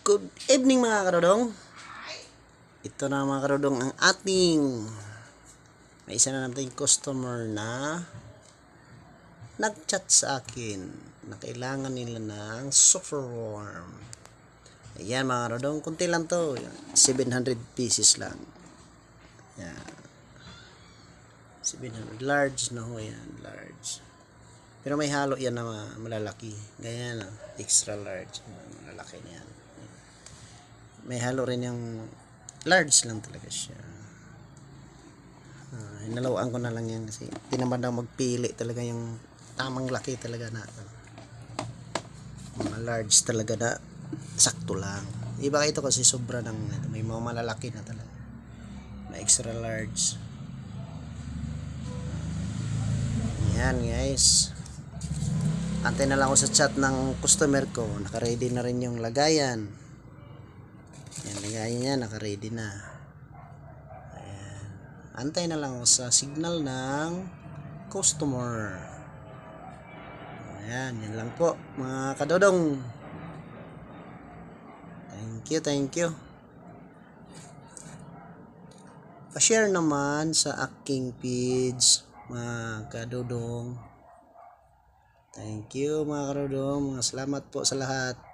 Good evening mga karudong. Ito na mga karudong ang ating may isa na natin customer na nag-chat sa akin na kailangan nila ng super warm. Ayan mga karudong, kunti lang to, 700 pieces lang. Ayan. 700 large na ho yan, large. Pero may halo yan na malalaki. Ganyan, extra large, malalaki na yan. May halo rin yung large lang talaga siya. Hinalawaan ko na lang yan kasi tinamad ako magpili talaga yung tamang laki talaga na mga large talaga na sakto lang. Iba ito kasi sobra ng may mga malalaki na talaga na extra large. Yan guys, antay na lang ako sa chat ng customer ko. Naka-ready na rin yung lagayan. Yan, lagayan niya, naka-ready na. Ayan. Antay na lang ako sa signal ng customer. Ayan, yan lang po mga kadodong. Thank you. Pa-share naman sa aking page mga kadodong. Thank you mga kadodong. Mga salamat po sa lahat.